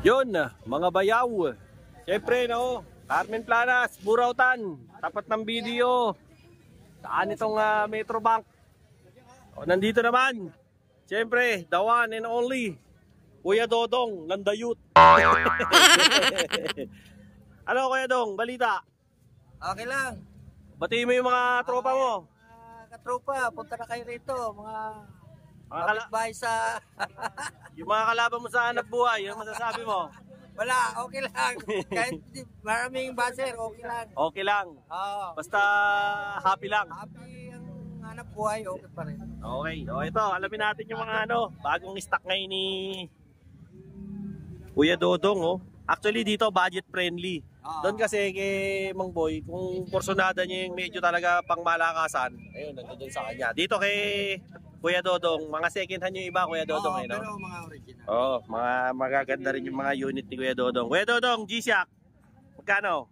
Yun, mga bayaw. Siyempre, no, Carmen Planas, Burautan, tapat ng video. Saan itong Metrobank? O, nandito naman. Siyempre, the one and only, Kuya Dodong, Landayut. Ano, Kuya Dong, balita? Okay lang. Batiin mo yung mga tropa mo. Katropa, punta na kayo rito. Mga kapitbahay sa... Yung mga kalaban mo sa hanap buhay, yung masasabi mo? Wala, okay lang. Kahit maraming baser, okay lang. Okay lang. Basta happy lang. Happy ang hanap buhay, okay pa rin. Okay, o ito, alamin natin yung mga bagong stock ngayon ni Kuya Dodong. Oh. Actually dito budget friendly. Doon kasi kay Mang Boy, kung porsyonada niya yung medyo talaga pang malakasan, ayun, nandun sa kanya. Dito kay Kuya Dodong, mga second hand yung iba, Kuya Dodong. Pero mga original. Mga magaganda rin yung mga unit ni Kuya Dodong. Kuya Dodong, G-Shock, magkano?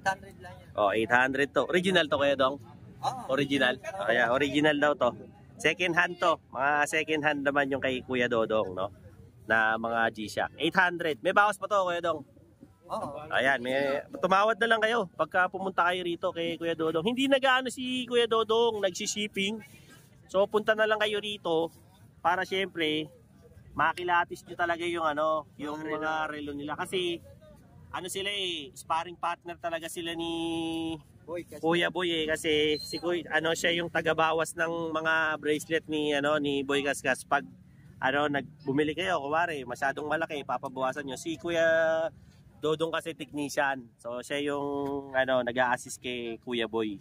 800 lang yan. 800 to. Original to, Kuya Dong? Original? Kaya original daw to. Second hand to. Mga second hand naman yung kay Kuya Dodong, no? Na mga G-Shock. 800. May bawas pa to, Kuya Dong? Ayan, tumawad na lang kayo pagka pumunta kayo rito kay Kuya Dodong. Hindi nag-ano si Kuya Dodong, nagsi-shipping. So punta na lang kayo rito para syempre makilatis nyo talaga yung yung mga relo nila kasi sila sparring partner talaga sila ni Kuya Boy kasi si Kuya, siya yung tagabawas ng mga bracelet ni ni Boy Kaskas pag bumili kayo kumare masyadong malaki papabawasan nyo. Si Kuya Dodong kasi technician. So siya yung nag-a-assist kay Kuya Boy.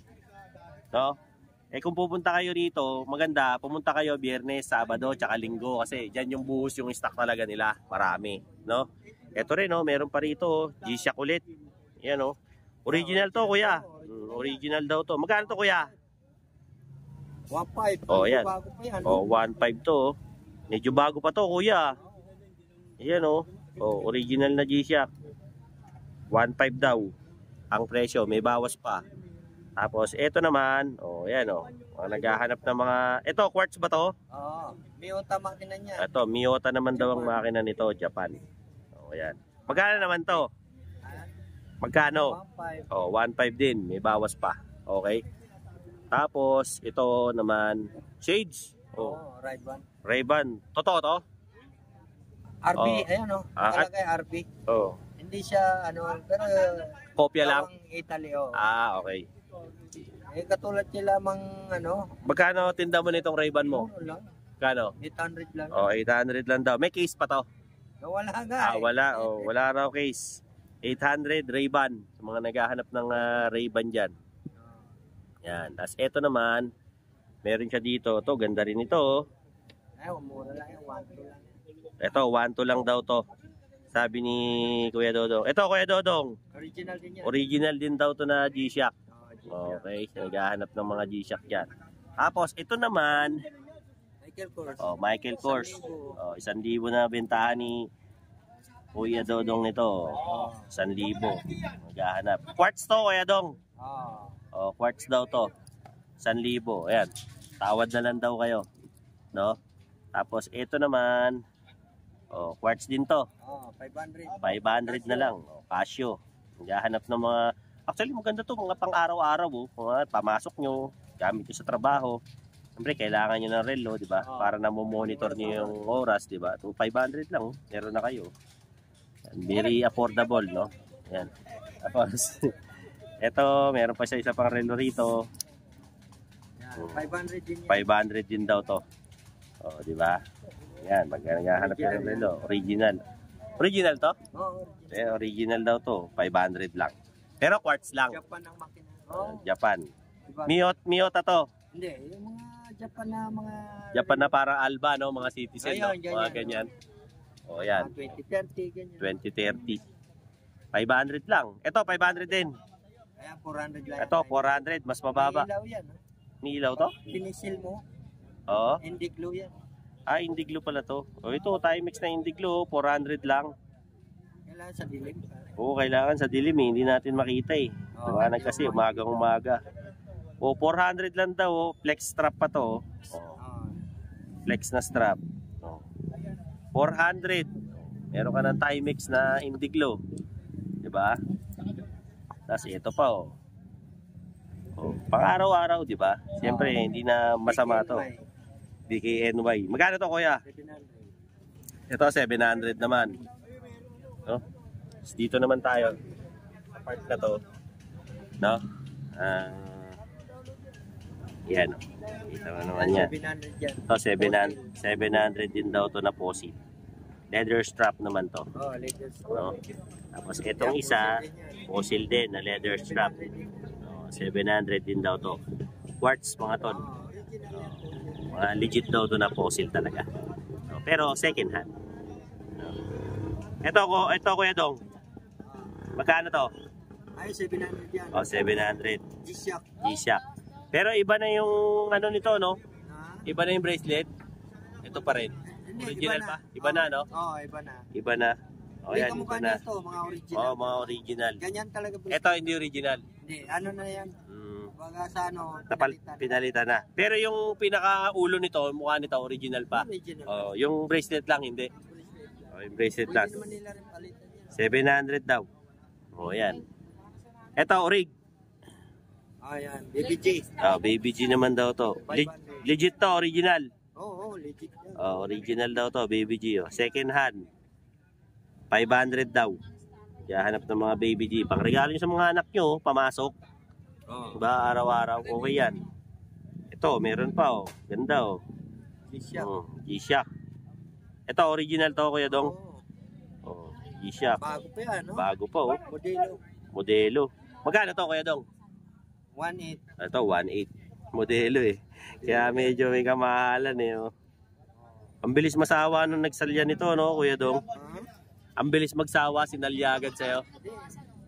No? Kung pupunta kayo rito, maganda, pumunta kayo Biyernes, Sabado, tsaka Linggo kasi diyan yung buhos yung stock talaga nila, marami, no? Ito rin, meron pa rito, G-Shock ulit. Yan, original to, Kuya. Original daw to. Magkano to, Kuya? 1.5. Yan. Bago pa yan. 1.5 to. Medyo bago pa to, Kuya. Yan, original na G-Shock. 1.5 daw ang presyo, may bawas pa. Tapos ito naman, yan mga naghahanap ng mga, ito quartz ba to? Miyota makina niya. Ito, Miyota naman daw ang makina nito, Japan. Yan. Magkano naman to? Magkano? 1.5. 1.5 din, may bawas pa. Okay. Tapos ito naman, shades. Ray-Ban. Ray-Ban. Totoo to? RB, ayan nakalagay RB. Hindi siya pero kopya lang. Italy okay. Katulad nila Magkano tinda mo nitong Ray-Ban mo? Kano? 800 lang. 800 lang daw. May case pa to? Wala nga. Wala. Wala raw case. 800 Ray-Ban. Sa mga naghahanap ng Ray-Ban dyan. Yan. Tapos ito naman, meron siya dito. Ito, ganda rin ito. Mura lang yan. 1.2 lang. Ito, 1.2 lang daw to. Sabi ni Kuya Dodong. Ito, Kuya Dodong. Original din yan. Original din daw to na G-Shock. Okay, naghahanap ng mga G-Shock dyan. Tapos, ito naman, Michael Kors. Michael Kors. 1,000 na bentahan ni Kuya Dodong nito. 1,000. Naghahanap. Quartz to, Kuya Dong. Quartz daw to. 1,000. Ayan. Tawad na lang daw kayo. No? Tapos, ito naman, quartz din to. 500. 500 na lang. Casio. Naghahanap ng mga, actually maganda to, mga pang araw-araw. Mga pamasok nyo, gamit nyo sa trabaho. Siyempre, kailangan nyo ng relo, di ba? Para na monitor nyo yung oras, di ba? 500 lang, meron na kayo. Very affordable, no? Yan. Tapos, eto, meron pa siya isa pang relo rito. 500 din yan. 500 din daw to. Di ba? Yan, maghanap ng relo. Original. Original to? Original daw to. 500 lang. Pero quartz lang. Japan ang makina. Japan. Miyota to. Hindi, yung mga Japan na mga... Japan na para Alba, no? Mga citizen, mga ganyan. Yan. 2030, ganyan. 2030. 500 lang. Ito, 500 din. Ayan, 400 lang. Ito, 400. Mas mababa. May ilaw yan. May ilaw to? Pinisil mo. Indiglo yan. Indiglo pala to. Ito, Timex na Indiglo, 400 lang. Kailangan sa dilim. Kailangan sa dilim Hindi natin makita Liwanag kasi, umagang-umaga. 400 lang daw. Flex strap pa to. Flex na strap. 400. Meron ka ng Timex na Indiglo. Diba? Tapos ito pa oh. Oh, pang araw-araw, diba? Siyempre, hindi na masama to. DKNY. Magkano to, kuya? 700. Ito, 700 naman. No? Dito naman tayo. Sa part na to. No? Yan. Kita mo naman yan. 700 yan. Ito, 700 din daw to na posit. Leather strap naman to. Oh, latest. No? Tapos itong isa, fossil din na leather strap. No? 700 din daw to. Quartz mga ton. No? Mga legit daw to na fossil talaga. No? Pero second hand. No? Ito Kuya Dong. Magkano to? Ay, 700 yan. Oh, 700. G-Shock. G-Shock. Pero iba na yung ano nito, no? Ha? Iba na yung bracelet. Ito pa rin. Hindi, Original pa? Iba na, no? Oo, iba na. Iba na. O Hindi yan, kamukha iba na. nito, mga original. Oo, mga original. Ganyan talaga. Ito hindi original. Hindi, ano na yan? Baga sa ano, Pinalitan na. Pero yung pinaka-ulo nito, mukha nito, original pa. Original. Oh, yung bracelet lang, hindi. Oh, yung bracelet lang. Pwede naman nila rin palitan yan. 700 daw. O yan. Ito, orig. Ayan, BBG. Oh, Baby G naman daw to. Legit to, original. Oo, legit yan. Oh, original daw to, Baby G. Oh. Second hand. 500 daw. Kaya hanap ng mga Baby G. Pangregalo nyo sa mga anak nyo, pamasok. Oo. Diba, araw-araw, okay yan. Ito, meron pa oh. Ganda oh. G-Shock. Oh, G-Shock. Ito, original to, Kuya Dong. Oo. Oh, G-Shock. Bago pa yan, no? Bago pa oh. Modelo. Modelo. Magkano to, Kuya Dong? 1.8. Ito, 1.8. Modelo eh. Kaya medyo may kamahalan eh. Oh. Ang bilis masawa nung nagsalya nito, no, Kuya Dong? Ang bilis magsawa, sinalyagan sa'yo. Hindi,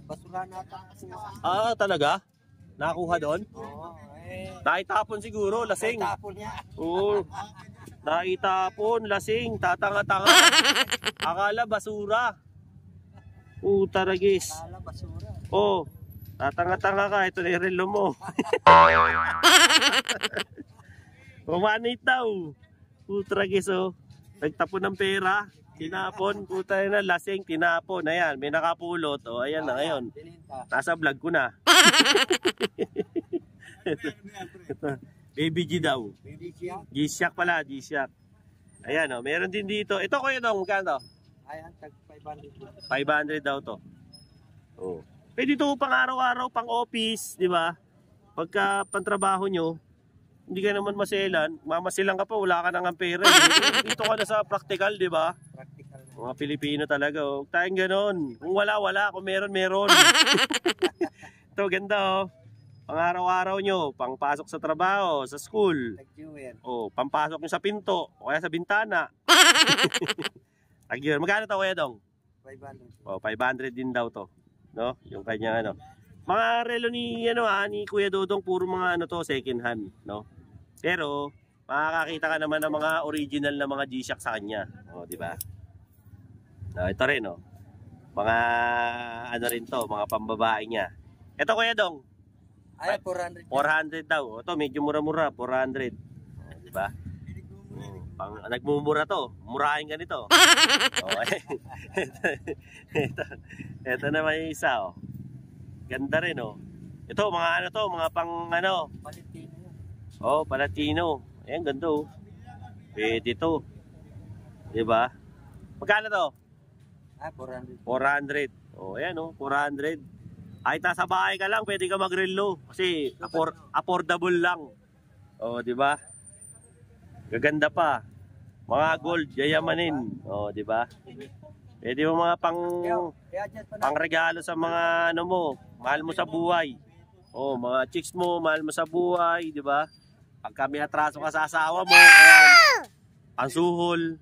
basura nata kasi mga. Ah, talaga? Nakuha doon? Oo, eh. Naitapon siguro, lasing. Tapon niya. Oo. Naitapon, lasing, tatanga-tanga. Akala basura. Taragis. Kala basura. Oh, tatanga-tanga ka, ito na yung relo mo. Pumanit daw. Taragis oh. Nagtapon ng pera. Tinapon, puta na, lasing, tinapon. Ayan, may nakapulot. O, ayan na ngayon. Nasa vlog ko na. Baby G daw. G-Shock pala, G-Shock. Ayan o, meron din dito. Ito Kuya Dong, magkano to? Ayan, tag 500. 500 daw to. Oh. Pwede ito pang araw-araw, pang office, di ba? Pagka pantrabaho nyo, hindi ka naman maselan. Mamasilan ka pa, wala ka nang pera. Dito ka na sa practical, di ba? Practical na. Mga Pilipino talaga, oh. Tayong ganon. Kung wala, wala. Kung meron, meron. Ito, ganda, oh. Pang araw-araw nyo, pang pasok sa trabaho, sa school. Tag-jewel. Oh, pampasok nyo sa pinto, o kaya sa bintana. Tag-jewel. Magkano to, Kuya Dong? 500. Oh, 500 din daw to. No? Yung kanya ano. Mga relo ni ni Kuya Dodong puro mga ano to, second hand, no? Pero makakakita ka naman ng mga original na mga G-Shock sa kanya. Oh, di ba? No, ito rin, no. Mga ano rin to, mga pambabae niya. Ito Kuya Dong. Ay, 400. 400 daw. Ito medyo mura-mura, 400. Oh, di ba? Pang nagmumura to, murahin ka nito. Oh, ito naman yung isa, oh. Ganda rin, oh. Ito, mga ano to, mga pang ano. Palatino. Oh, Palatino. Ayan, ganda, oh. Pwede to. Diba? Magkano to? Ah, 400. 400. Oh, ayan, oh, 400. Kahit nasa bahay ka lang, pwede ka mag-relo. Kasi affordable lang. Oh, diba? Gaganda pa. Mga gold, yayamanin. Oh, diba? Pwede mo mga pang regalo sa mga ano mo, mahal mo sa buhay. Oh, mga chicks mo, mahal mo sa buhay, di ba? Pag kami atraso ka sa asawa mo, ayan, ang suhol.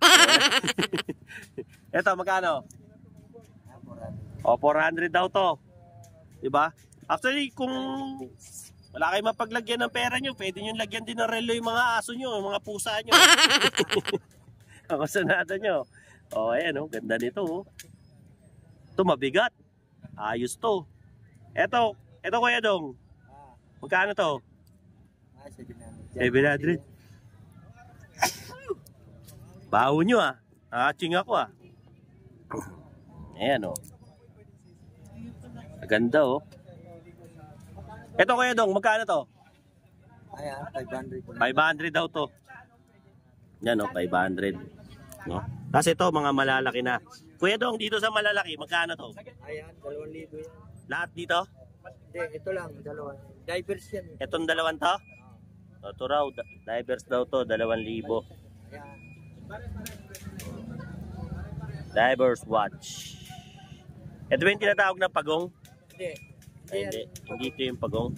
Ito, magkano? Oh, 400 daw to. Di ba? Actually, kung wala kayong mapaglagyan ng pera nyo, pwede nyo lagyan din ng relo yung mga aso nyo, yung mga pusa nyo. Ang kasanada nyo. Oh, ayan, oh, ganda nito. Oh. Ito mabigat. Ayos to. Ito Kuya Dong. Magkano to? 700. Baho nyo ah. Nakaching ako ah. Ayan, oh. Maganda, oh. Ito, Kuya Dong, magkano to? Ayan, 500 po. 500 daw to. Yan, oh, 500. No? Kasi ito, mga malalaki na. Kuya Dong, dito sa malalaki, magkano to? Ayan, 2,000 yan. Lahat dito? Hindi, ito lang, dalawa. Divers yan. Itong dalawang to? Ito raw, divers daw to, 2,000. Ayan. Divers watch. Ito ba yung tinatawag na pagong? Hindi. Ay, hindi. Hindi ito yung pagong.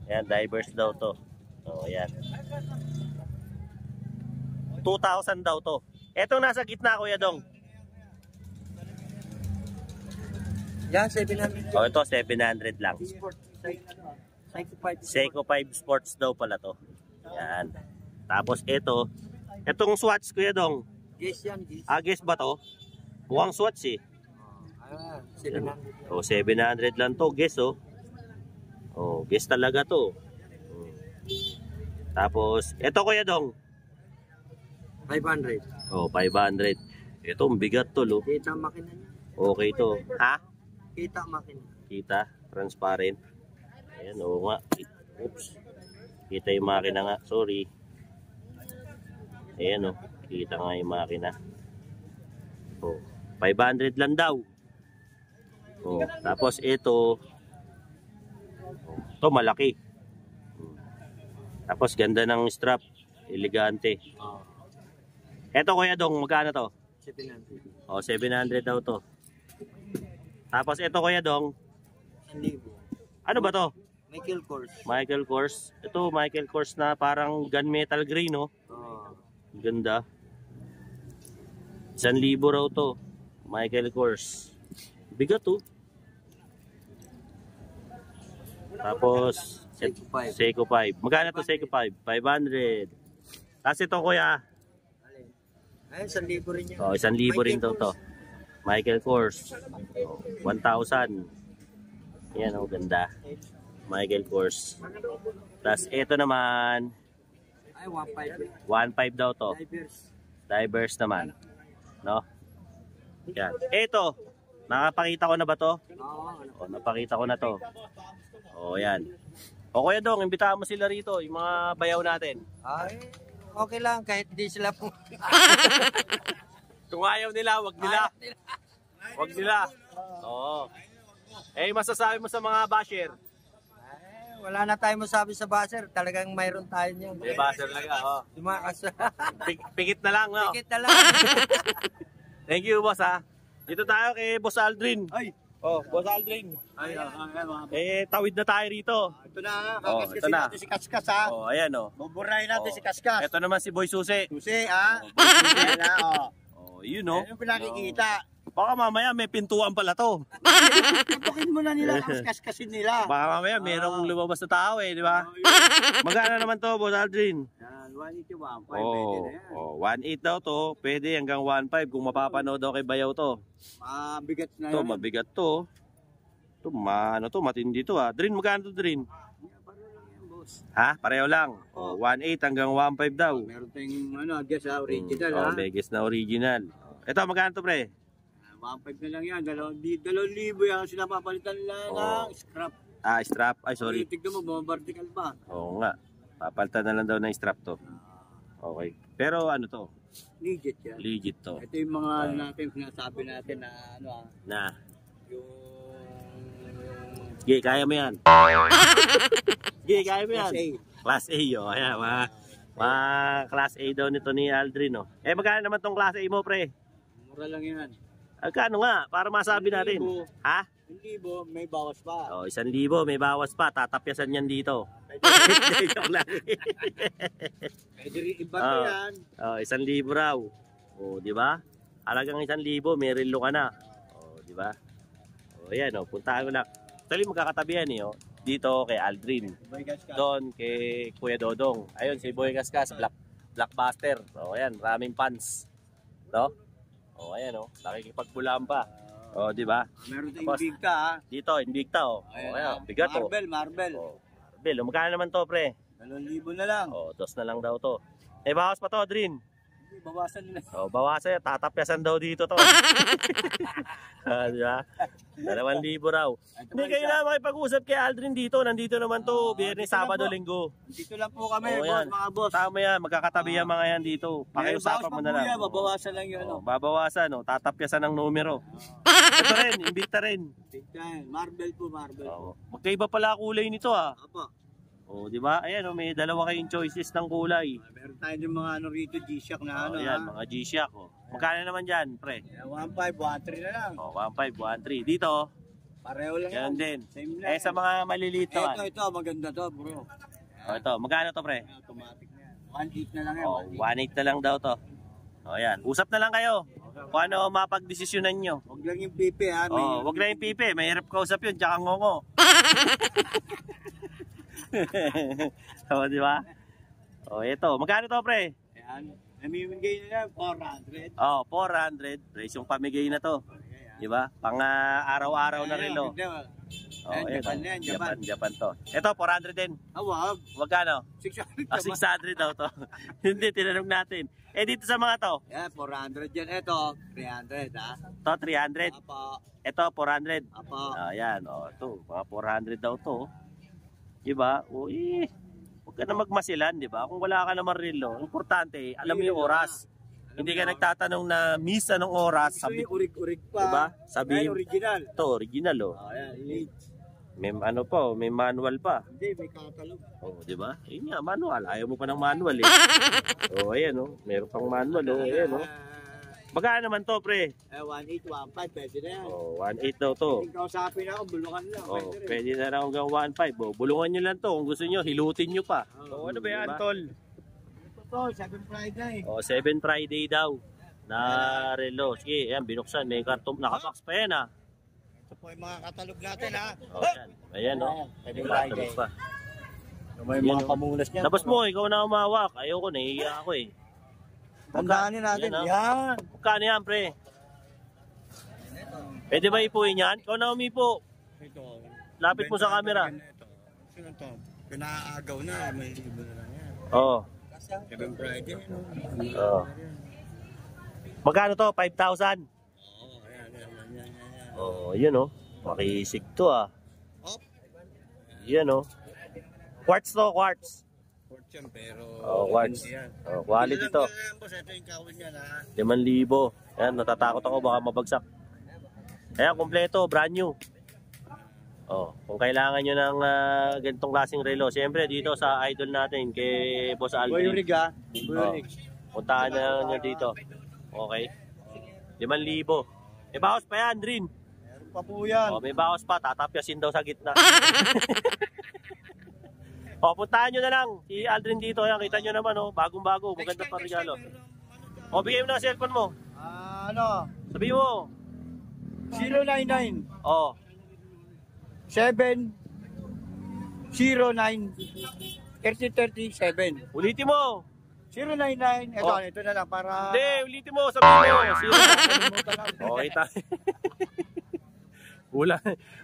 Ayan, divers daw to. So, ayan. 2,000 daw to. Etong nasa gitna, Kuya Dong. Yan, 700. Oh, ito 700 lang. Sport. Psycho 5. Seiko 5 Sports daw pala to. Yan. Tapos ito, etong Swatch, Kuya Dong. Guess yan, guess. Guess ba to? Mukhang Swatch eh. 700. Oh, 700 lang to, guess oh. Oh, guess talaga to. Tapos, ito Kuya Dong. 500. Oh, 500. Ito, ang bigat to, lo. Kita makina niya. Okay to. Ha? Kita makina. Kita, transparent. Ayan, oo nga. Oops. Kita yung makina nga. Sorry. Ayan, oh. Kita nga yung makina. Oh, 500 lang daw. Oh, tapos ito. Ito malaki. Tapos ganda ng strap. Elegante. Ito Kuya Dong, magkano to? 700. Oh, 700 daw to. Tapos ito Kuya Dong, 1,000. ano ba to? Michael Kors. Michael Kors. Ito Michael Kors na parang gunmetal gray, no? Oh. Ganda. 1,000 raw to. Michael Kors. Bigat to. Tapos Seiko 5. Seiko 5. Magkano to Seiko 5? 500. Tapos ito Kuya. Ay, 1,000 rin yan. Oh, 1,000 rin daw to. Michael Kors. Oh, 1,000. Yan, oh, ganda. Michael Kors. Tapos ito naman, Ay, 1,500. 1,500 daw to. Divers. Divers naman. No? Yan. Ito, nakapakita ko na ba to? Oo. Oh, napakita ko na to. Oh, yan. O Kuya Dong, imbitahan mo sila rito, yung mga bayaw natin. Ay, okay lang kahit di sila po. Kung ayaw nila, wag nila. Wag nila. Oo. Eh, masasabi mo sa mga basher? Ay, wala na tayong masabi sa buzzer. Talagang mayroon tayo niyan. Eh, basher lang oh. Tumakas. Pikit na lang, no? Tikit na lang. Thank you, boss, ha. Dito tayo kay Boss Aldrin. Ay, Oh, Boss Aldrin. ay, Tawid na tayo rito. ito na, Oh, ito na. natin si Kaskas ha. Oh, ayan, oh. Buburahin natin Oh. si Kaskas. Ito naman si Boy Susi. Susi ha. Ayan na, oh. Oh, you know. Ano yung pinakikita? Baka mamaya may pintuan pala to. Tutukin mo na nila, kaskasin nila. Baka mamaya merong lumabas na tao eh, di ba? Magkano naman to, Boss Aldrin? Yan, 181, 5 Oh, na yan. oh, 1.8 daw to. Pwede hanggang 1.5 kung mapapanood daw kay Bayaw to. Mabigat na Ito, yan. mabigat to. Ito, ano to, matindi to ha. Drin, magkano to, Drin? Ha? Pareho lang. Oh, 1.8 hanggang 1.5 daw. Meron tayong ano, guess ha, original Oh, ha. Vegas na original. Ito, magkano to, pre? 1.5 na lang yan, 2,000 yan sila papalitan lang Oh. ng scrap. Ah, strap. Ay, sorry. Tignan mo, mga vertical pa. Oo nga. Papalitan na lang daw ng strap to. Okay. Pero ano to? Legit yan. Legit to. Ito yung mga natin, sinasabi natin na ano ha, Na. yung... Gay, kaya mo yan. Gay, kaya mo yan. SA. Class A, oh. Ayan, mga Class A daw nito ni Aldrin, no. Eh, magkano naman tong Class A mo, pre? Mura lang yan. Magkano nga? Para masabi natin. 1,000. Ha? 1,000, may bawas pa. Oh, 1,000, may bawas pa. Tatapyasan yan dito. Joke lang. Pwede rin iba Ah. ko yan. Oh, 1,000 raw. Oh, di ba? Halagang 1,000, may relo ka na. Oh, di ba? Oh, ayan, oh, puntahan ko lang. Actually, magkakatabihan eh, oh. Dito kay Aldrin. Doon kay Kuya Dodong. Ayun, si Boy Kaskas, Blockbuster. So, ayan, maraming fans. No? Oh, ayan, oh. Nakikipagbulaan pa. Oh, di ba? Meron tayong Tapos, Invicta ha. Dito, Invicta, oh. Oh, ayan, bigat, oh. Marble. Oh, Bill, magkano naman to, pre? 2,000 na lang. Oh, dos na lang daw to. Eh, bawas pa to, Drin. Bawasan nila. Oh, bawasan yan. Tatapyasan daw dito to. Di ba? 2,000 raw. Hindi kayo na makipag-usap kay Aldrin dito. Nandito naman to. Biyernes, Sabado, Linggo. Dito lang po kami, Oh, boss, yan. mga boss. Tama yan. Magkakatabi yan mga yan dito. Pakiusapan mo na lang. Babawasan lang yun. Oh, babawasan. Oh. Tatapyasan ng numero. Ito rin. Imbita rin. Marble po, marble. Oh. Magkaiba pala kulay nito ah. Apo. Oh, di ba? Ayan, oh, may dalawa kayong choices ng kulay. Meron tayo yung mga ano rito, G-Shock na Oh, ayan, mga G-Shock. Oh. Magkano naman dyan, pre? 1.5, 1.3 na lang. Oh, 1.5, 1.3. Dito, Pareho lang yan din. Same lang. Sa mga maliliit naman. Ito, maganda to, bro. Oh, ito, magkano to, pre? Automatic na yan. 1.8 na lang yan. Oh, 1.8 na lang daw to. Oh, ayan. Usap na lang kayo. Kung ano mapagdesisyonan nyo. Huwag lang yung pipi, ha? Oh, wag na yung pipi. Mahirap kausap yun, tsaka ngongo. Oh, di ba? Oh, ito. Magkano to, pre? Ayan. Namimigay na lang, 400. Oh, 400. Presyong pamigay na to. Di ba? Pang araw-araw na relo. Oh, ayan. Japan yan, Japan. Japan to. Ito, 400 din. Wag. Magkano? 600. 600 daw to. Hindi, tinanong natin. Eh, dito sa mga to? Yan, 400 yan. Ito, 300, ha? To, 300. Apo. Ito, 400. Apo. Ayan, oh, ito. Mga 400 daw to. Diba? Uy, huwag ka na magmasilan, diba? Kung wala ka naman relo, importante, alam mo yung oras. Hindi ka nagtatanong na miss anong oras. Sabi Sabi, urig-urig pa. diba? Sabi, Ayan, original. ito, original, oh. Ayan, elite. May ano pa, oh, may manual pa. Hindi, may catalog. Oh, diba? Yun nga, manual. Ayaw mo pa ng manual, eh. Oh, ayan, oh. Meron pang manual, oh. Ayan, oh. Magkano naman to, pre? 1.8, 1.5, pwede na yan. Oh, 1.8 daw to. Hindi kausapin ako, bulungan lang. Oh, Pwede rin. pwede na lang hanggang 1.5. Oh, bulungan nyo lang to. Kung gusto nyo, hilutin nyo pa. Oh, ano ba yan, tol? Ito to, 7 Friday. Oh, 7 Friday daw na relo. Sige, ayan, binuksan. May karton. Nakabox pa yan, ah. Ito po yung mga katalog natin, ha? Oh, ayan. Ayan, oh. Pwede May Friday. karton pa. May mga pamunas niya. Tapos mo, ikaw na umawak. Ayoko, nahihiya ako eh. Tandaanin natin. Yan, Yan. Magkano yan, pre? Pwede ba ipuin yan? Ikaw na umipo. Ito. Lapit mo sa camera. Sino to? Pinaagaw na. May iba na lang yan. Oo. 7 Friday. No? Oh. Magkano to? 5,000? Oo, ayan. Oh, yun oh. Makisig to ah. Op. Yan oh. Quartz to, quartz. Quartz yan, pero... Oh, quartz. Oh, quality to. Boss, ito yung kawin niya, ha? 5,000. Yan, natatakot ako baka mabagsak. Ayan, kompleto, brand new. Oh, kung kailangan nyo ng ganitong klaseng relo, siyempre dito sa idol natin, kay Boss Boy Aldrin. Rig, ha? Boy Oh, Rig. puntahan na nyo dito. Okay? 5,000. May bawas pa yan, Drin. Meron pa po yan. Oh, may bawas pa, tatapyasin daw sa gitna. Oh, puntahan nyo na lang. Si Aldrin dito, yan, kita nyo naman, oh, bagong-bago, maganda pa regalo. Oh, bigay mo na ang cellphone mo. Ano? Sabi mo. 099 Oh, 7 09 3037 ulitin mo. 099 ito, Oh. ito na lang para Hindi, ulitin mo, sabi mo. Sino? kalimutan lang. Okay,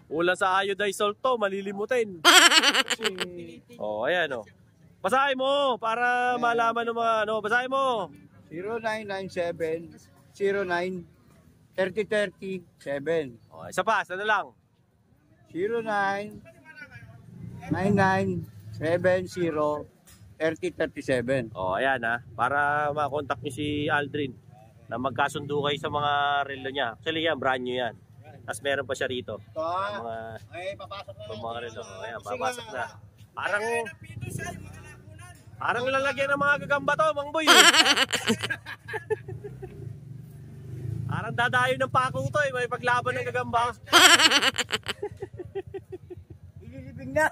Ulan sa iodized salt to, malilimutin. Oh, ayan oh. Basahin mo para malaman ng mga ano. Basahin mo. 0997 09 3037 Oh, isa pa, sana lang. 09 99 70 3037 Oh, ayan ha. Para makontak niyo si Aldrin na magkasundo kayo sa mga relo niya. Actually yan, brand new yan. Tapos meron pa siya rito. ito Mga, ay papasok na mga relo. Ayan, papasok na. Parang lalagyan ng mga gagamba to, Mang Boy. Parang dadayo ng pako to eh. May paglaban ng gagamba. ililibing na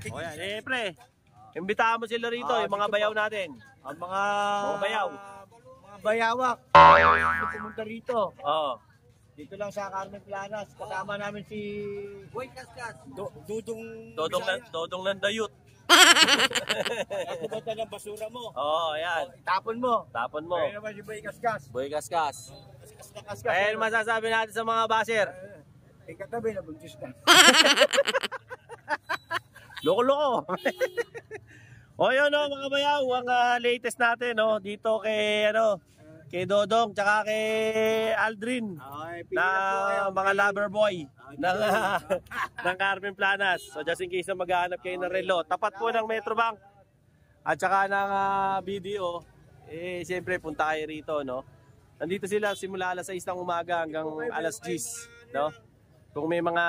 O yan, pre. Imbitahan mo sila rito, yung mga bayaw natin. ang mga bayaw. mga bayawak pumunta rito Oo. dito lang sa Carmen Planas kasama namin si Boy Kaskas Dudong Dodong ng dayut. pumunta ng basura mo Oo, ayan. tapon mo Tapon mo. ayun naman si Boy Kaskas Boy Kaskas. Kaskas Ayan masasabi natin sa mga baser. katabi na buntis na Loko-loko. O yun no, mga bayaw, ang latest natin no, dito kay Dodong tsaka kay Aldrin na mga lover boy ng, ng Carmen Planas. So just in case na maghahanap kayo ng relo, tapat po ng Metrobank at saka ng BDO, siyempre punta kayo rito no. Nandito sila simula alas 6 ng umaga hanggang alas 10 no. Kung may mga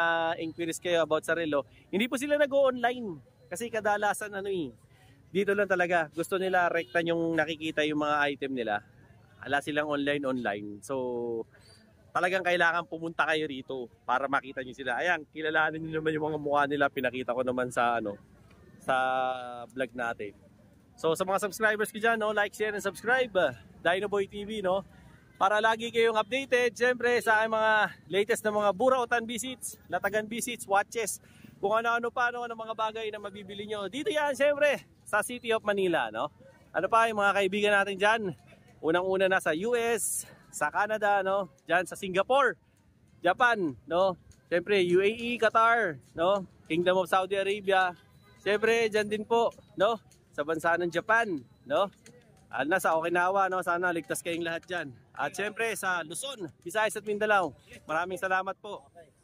inquiries kayo about sa relo, hindi po sila nag-o-online kasi kadalasan dito lang talaga gusto nila rekta yung nakikita yung mga item nila. Ala silang online. So talagang kailangan pumunta kayo rito para makita niyo sila. Ayan, kilalanin niyo naman yung mga mukha nila, pinakita ko naman sa sa vlog natin. So sa mga subscribers ko diyan, no, like, share and subscribe Dinoboy TV no. Para lagi kayong updated, siyempre sa aking mga latest na mga burautan visits, latagan visits, watches, kung ano-ano pa ng mga bagay na mabibili nyo. Dito yan, siyempre, sa City of Manila, no? Ano pa yung mga kaibigan natin dyan? Unang-una na sa US, sa Canada, no? Dyan sa Singapore, Japan, no? Siyempre, UAE, Qatar, no? Kingdom of Saudi Arabia. Siyempre, dyan din po, no? Sa bansa ng Japan, no? Sa Okinawa, no? Sana ligtas kayong lahat dyan. At siyempre sa Luzon, Visayas at Mindanao. Maraming salamat po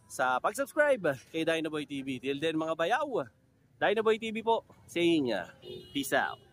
sa pag-subscribe kay Dinoboy TV. Till then mga bayaw, Dinoboy TV po saying peace out.